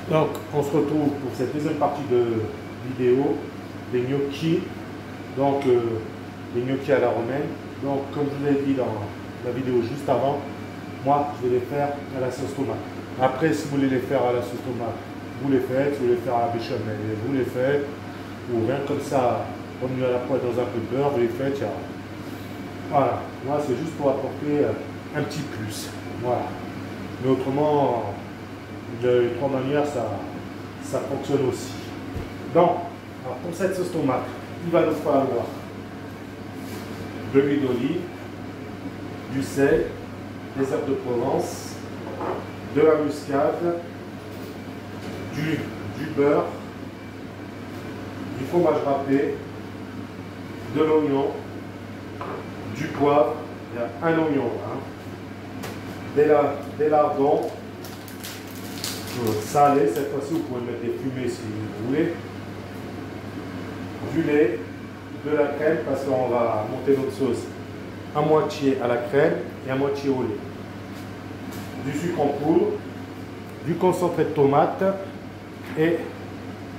Donc, on se retrouve pour cette deuxième partie de vidéo des gnocchis. Donc, les gnocchis à la romaine. Donc, comme je vous l'ai dit dans la vidéo juste avant, moi, je vais les faire à la sauce tomate. Après, si vous voulez les faire à la sauce tomate, vous les faites. Si vous voulez les faire à la béchamel, vous les faites. Ou rien comme ça, remis à la poêle dans un peu de beurre, vous les faites. Voilà. Moi, c'est juste pour apporter un petit plus. Voilà. Mais autrement, de trois manières, ça fonctionne aussi. Donc, alors pour cette sauce tomate, il va nous falloir de l'huile d'olive, du sel, des herbes de Provence, de la muscade, du beurre, du fromage râpé, de l'oignon, du poivre, il y a un oignon, des lardons, salés, cette fois-ci vous pouvez mettre des fumées si vous voulez, du lait, de la crème parce qu'on va monter notre sauce à moitié à la crème et à moitié au lait, du sucre en poudre, du concentré de tomate et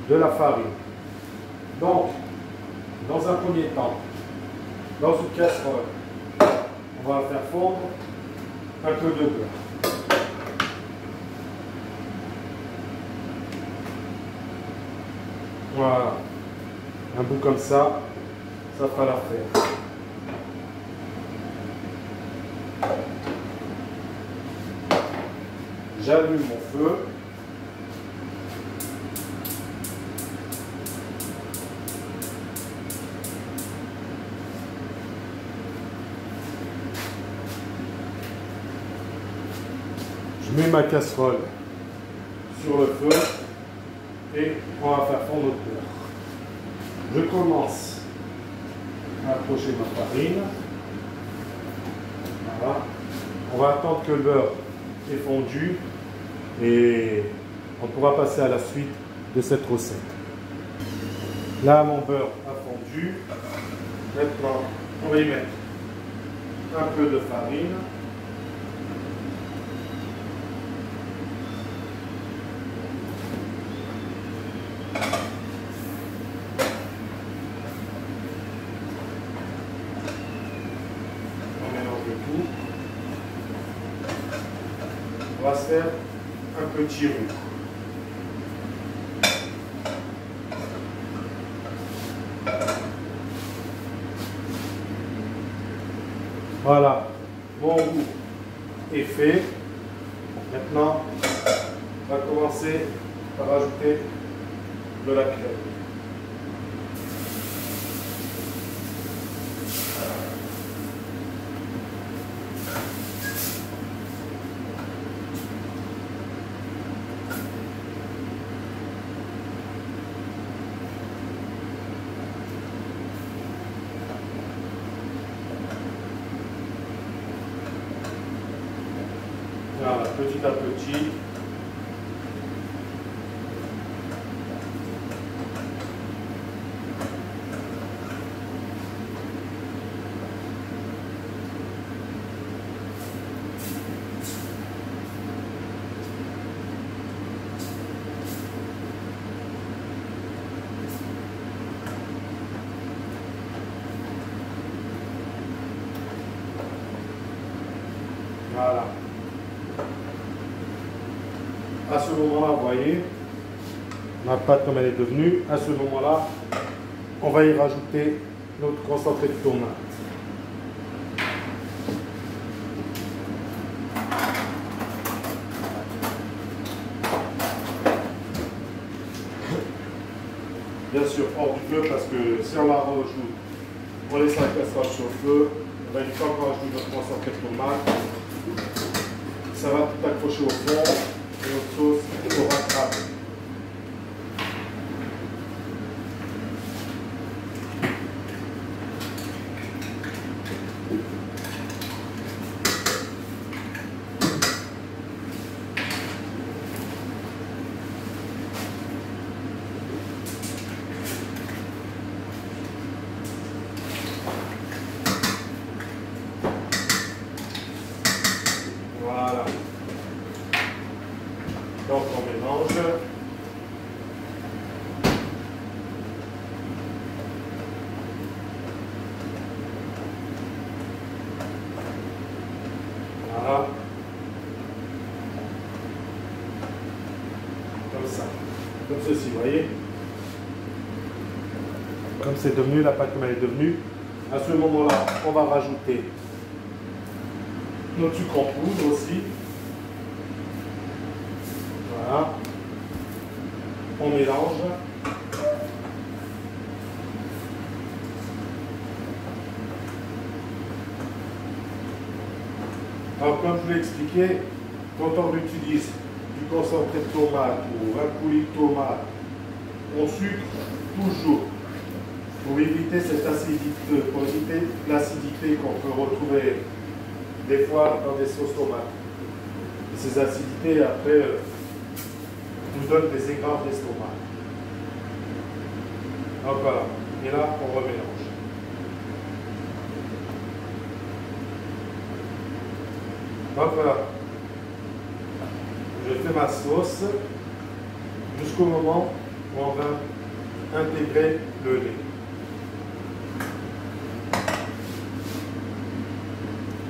de la farine. Donc, dans un premier temps, dans une casserole, on va faire fondre un peu de beurre. Voilà, un bout comme ça fera l'affaire. J'allume mon feu. Je mets ma casserole sur le feu et on va faire fondre notre beurre. Je commence à approcher ma farine. Voilà. On va attendre que le beurre est fondu et on pourra passer à la suite de cette recette. Là, mon beurre a fondu. Maintenant, on va y mettre un peu de farine. On va se faire un petit roux. Voilà, mon roux est fait. Maintenant, on va commencer par ajouter de la crème. Voilà, petit à petit. Voilà. À ce moment-là, vous voyez, ma pâte comme elle est devenue, à ce moment-là, on va y rajouter notre concentré de tomate. Bien sûr, hors du feu, parce que si on la rajoute, on laisse la casserole sur le feu, une fois qu'on rajoute notre concentré de tomate, ça va tout accrocher au fond. Et notre sauce aura cramé. Voilà. Donc on mélange. comme ça, comme ceci, vous voyez. Comme c'est devenu, la pâte comme elle est devenue. À ce moment-là, on va rajouter notre sucre en poudre aussi. Voilà. On mélange. Alors, comme je vous l'ai expliqué, quand on utilise du concentré de tomate ou un coulis de tomate, on sucre toujours pour éviter cette acidité, pour éviter l'acidité qu'on peut retrouver des fois dans des sauces tomates. Et ces acidités, après, nous donnent des égraves d'estomac. Donc voilà, et là, on remélange. Donc voilà, je fais ma sauce jusqu'au moment où on va intégrer le lait.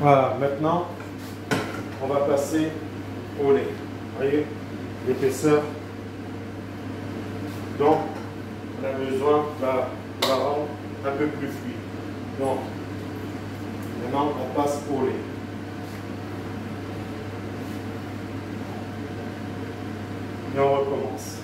Voilà, maintenant, on va passer au lait. Vous voyez, l'épaisseur. Donc, on a besoin de la rendre un peu plus fluide. Donc, maintenant, on passe au lait. Et on recommence.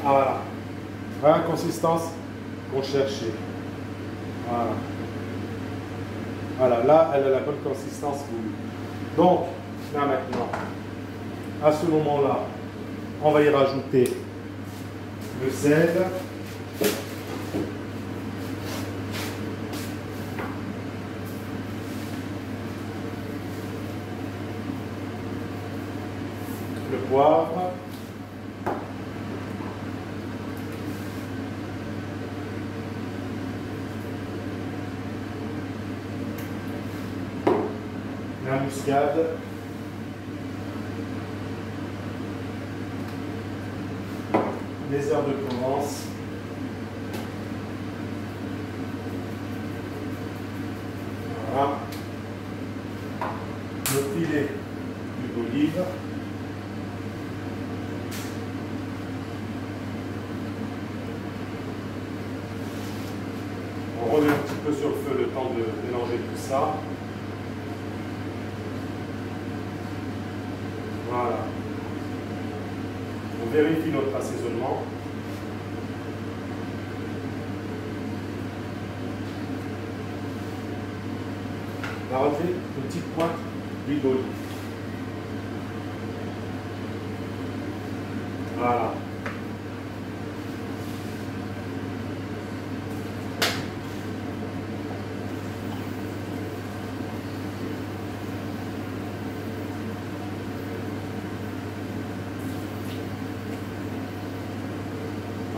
Voilà. Voilà la consistance qu'on cherchait. Voilà. Voilà, là, elle a la bonne consistance voulue. Donc, là maintenant, à ce moment-là, on va y rajouter le sel. Le poivre. La muscade, les herbes de Provence, voilà, le filet d'huile d'olive, on remet un petit peu sur le feu le temps de mélanger tout ça. Voilà. On vérifie notre assaisonnement. On va rajouter une petite pointe d'huile d'olive. Voilà.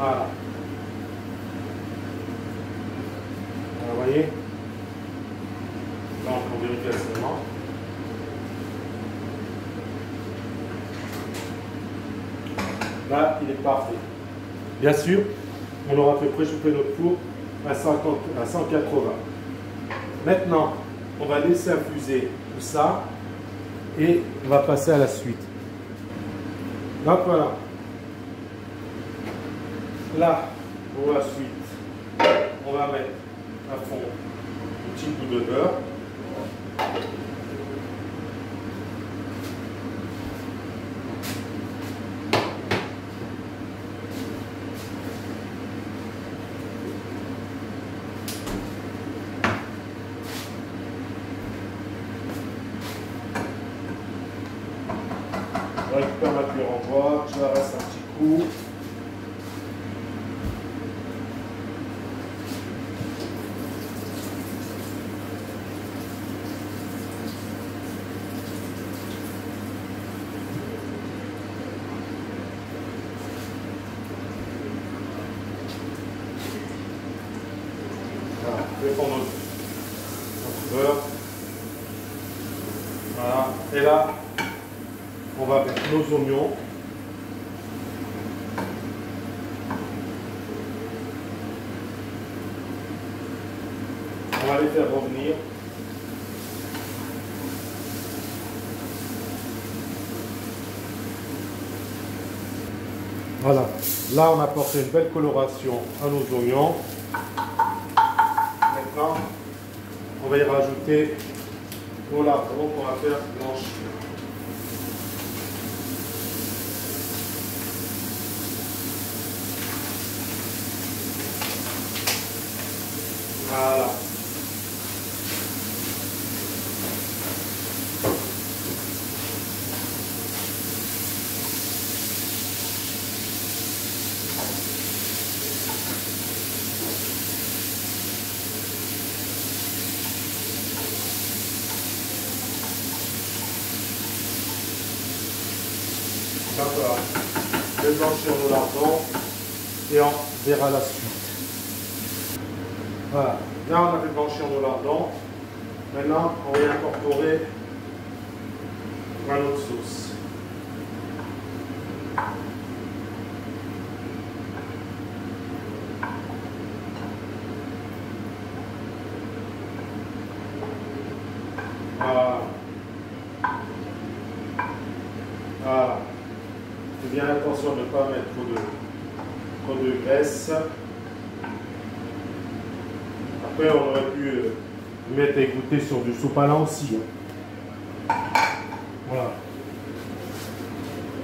Voilà. Vous voyez? Donc on vérifie l'assaisonnement. Là, il est parfait. Bien sûr, on aura fait préchauffer notre four à 180. Maintenant, on va laisser infuser tout ça et on va passer à la suite. Donc voilà. Là, pour la suite, on va mettre à fond un petit coup de beurre. Je récupère ma cuillère en bois, je la reste un petit coup. Voilà. Je vais prendre notre beurre. Voilà. Et là, on va mettre nos oignons. On va les faire revenir. Voilà, là on a apporté une belle coloration à nos oignons. Maintenant, on va y rajouter nos lardons qu'on va faire blanchir. Voilà. D'accord. Je vais blanchir nos lardons et on verra la suite. Voilà. Là, on a fait blanchir nos lardons. Maintenant, on va y incorporer notre sauce. Voilà. Voilà. Faites bien attention de ne pas mettre trop de graisse. Après, on aurait pu mettre à égoutter sur du sopalin aussi. Voilà.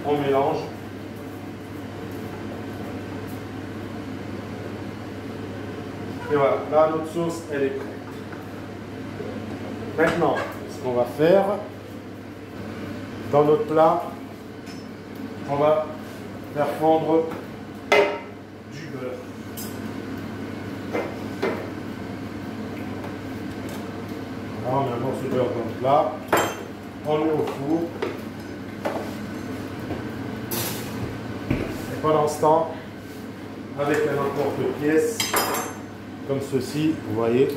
On mélange. Et voilà, là notre sauce elle est prête. Maintenant, ce qu'on va faire dans notre plat, on va faire fondre du beurre. Voilà, on met un morceau de beurre dans le plat, on le met au four. Et pendant ce temps, avec un emporte-pièce, comme ceci, vous voyez,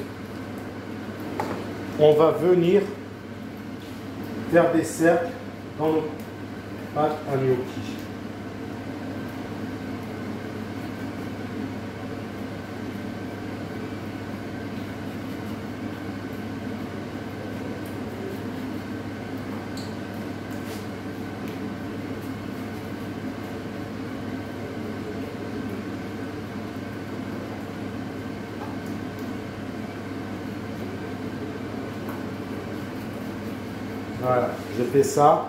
on va venir faire des cercles dans notre pâte à gnocchi. Voilà, j'ai fait ça.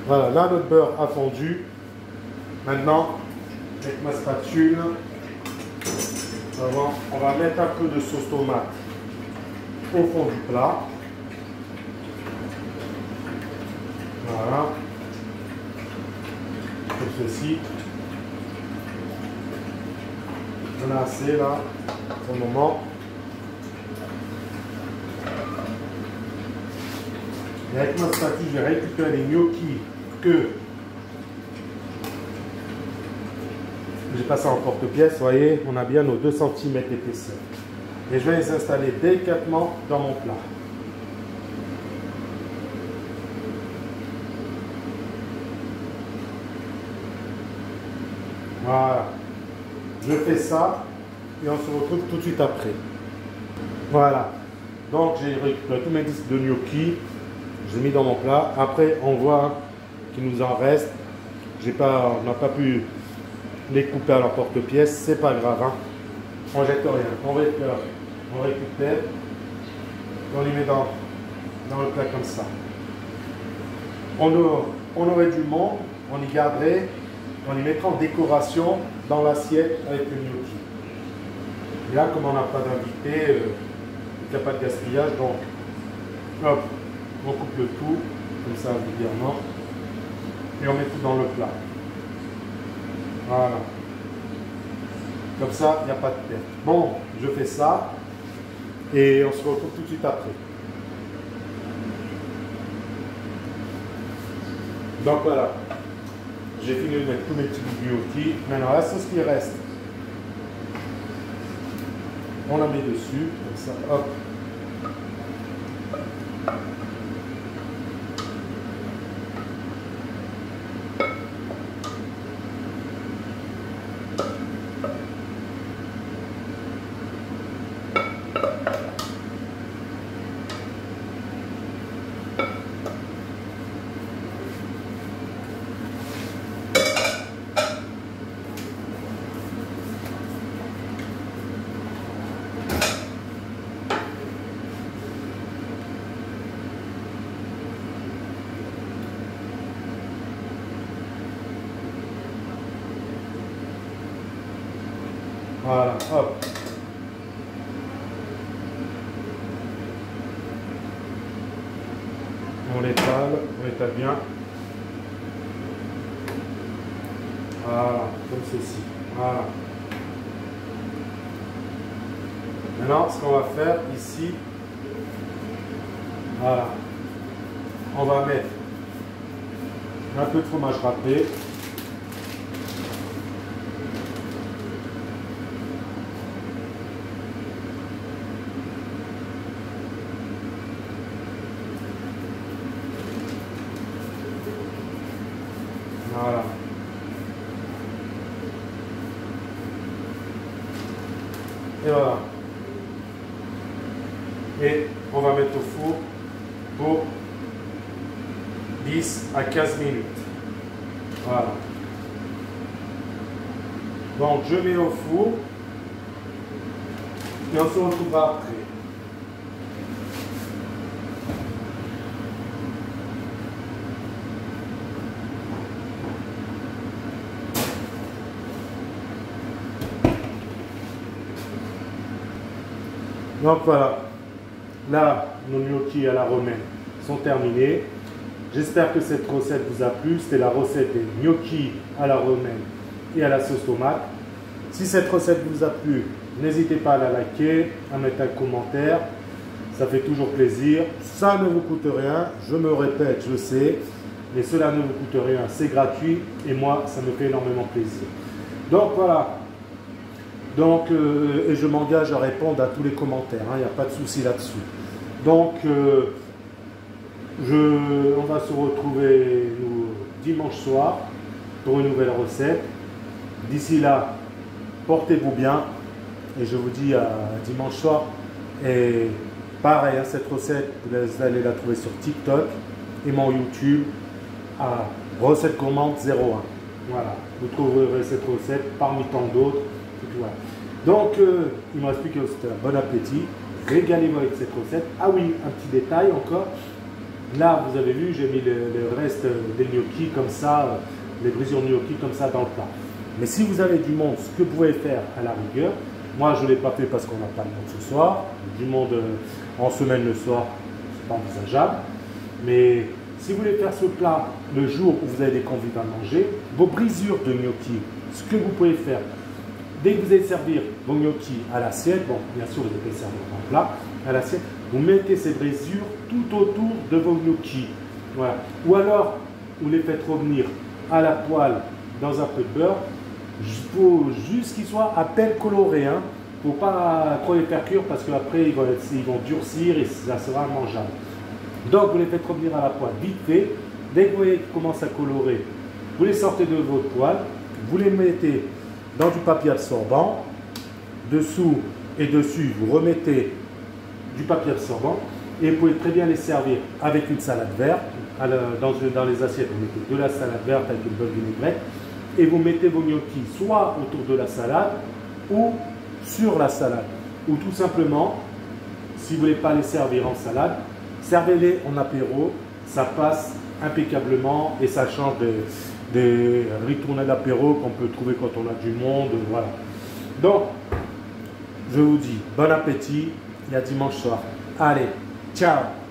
Voilà, là notre beurre a fondu. Maintenant, avec ma spatule, on va mettre un peu de sauce tomate au fond du plat. Voilà. Comme ceci. On a assez là, pour le moment. Et avec ma spatule, je vais récupérer les gnocchis que j'ai passé en porte-pièce. Vous voyez, on a bien nos 2 cm d'épaisseur. Et je vais les installer délicatement dans mon plat. Voilà. Je fais ça et on se retrouve tout de suite après. Voilà. Donc j'ai récupéré tous mes disques de gnocchi. Je les ai mis dans mon plat. Après, on voit qu'il nous en reste. On n'a pas pu les couper à l'emporte-pièce. C'est pas grave. Hein. On jette rien. On récupère. Et on les met dans le plat comme ça. On aurait du monde. On y garderait. On les mettra en décoration dans l'assiette avec le gnocchi. Et là, comme on n'a pas d'invité, il n'y a pas de gaspillage. Donc, hop. On coupe le tout, comme ça régulièrement, et on met tout dans le plat. Voilà. Comme ça, il n'y a pas de perte. Bon, je fais ça, et on se retrouve tout de suite après. Donc voilà, j'ai fini de mettre tous mes petits gnocchis. Maintenant, la sauce qui reste, On la met dessus, comme ça, hop. Voilà, hop. On l'étale bien. Voilà, comme ceci. Voilà. Maintenant, ce qu'on va faire ici, voilà, on va mettre un peu de fromage râpé. Voilà. Et voilà. Et on va mettre au four pour 10 à 15 minutes. Voilà. Donc je mets au four et on se retrouvera après. Donc voilà, là nos gnocchis à la romaine sont terminés. J'espère que cette recette vous a plu. C'était la recette des gnocchis à la romaine et à la sauce tomate. Si cette recette vous a plu, n'hésitez pas à la liker, à mettre un commentaire. Ça fait toujours plaisir. Ça ne vous coûte rien, je me répète, je sais. Mais cela ne vous coûte rien, c'est gratuit. Et moi, ça me fait énormément plaisir. Donc voilà. Donc, et je m'engage à répondre à tous les commentaires, il n'y a pas de souci là-dessus. Donc, on va se retrouver dimanche soir pour une nouvelle recette. D'ici là, portez-vous bien et je vous dis à dimanche soir. Et pareil, cette recette, vous allez la trouver sur TikTok et mon YouTube à recette gourmande 01. Voilà, vous trouverez cette recette parmi tant d'autres. Voilà. Donc, il ne me reste plus qu'à vous souhaiter un bon appétit. Régalez-vous avec cette recette. Ah oui, un petit détail encore. Là, vous avez vu, j'ai mis le reste des gnocchis comme ça, les brisures gnocchis comme ça dans le plat. Mais si vous avez du monde, ce que vous pouvez faire à la rigueur, moi je ne l'ai pas fait parce qu'on n'a pas de monde ce soir. Du monde en semaine le soir, c'est pas envisageable. Mais si vous voulez faire ce plat le jour où vous avez des convives à manger, vos brisures de gnocchis, ce que vous pouvez faire, dès que vous allez servir vos gnocchis à l'assiette, bon, bien sûr, vous allez les servir en plat, à l'assiette, vous mettez ces brisures tout autour de vos gnocchis. Voilà. Ou alors, vous les faites revenir à la poêle dans un peu de beurre. Il faut juste qu'ils soient à peine colorés. Hein. Il ne faut pas trop les faire cuire parce qu'après, ils vont durcir et ça sera mangeable. Donc, vous les faites revenir à la poêle vite fait. Dès que vous voyez qu'ils commencent à colorer, vous les sortez de votre poêle, vous les mettez dans du papier absorbant, dessous et dessus, vous remettez du papier absorbant et vous pouvez très bien les servir avec une salade verte. Dans les assiettes, vous mettez de la salade verte avec une bonne vinaigrette et vous mettez vos gnocchis soit autour de la salade ou sur la salade. Ou tout simplement, si vous ne voulez pas les servir en salade, servez-les en apéro, ça passe impeccablement et ça change des ritournelles d'apéro qu'on peut trouver quand on a du monde, voilà. Donc, je vous dis bon appétit et à dimanche soir. Allez, ciao!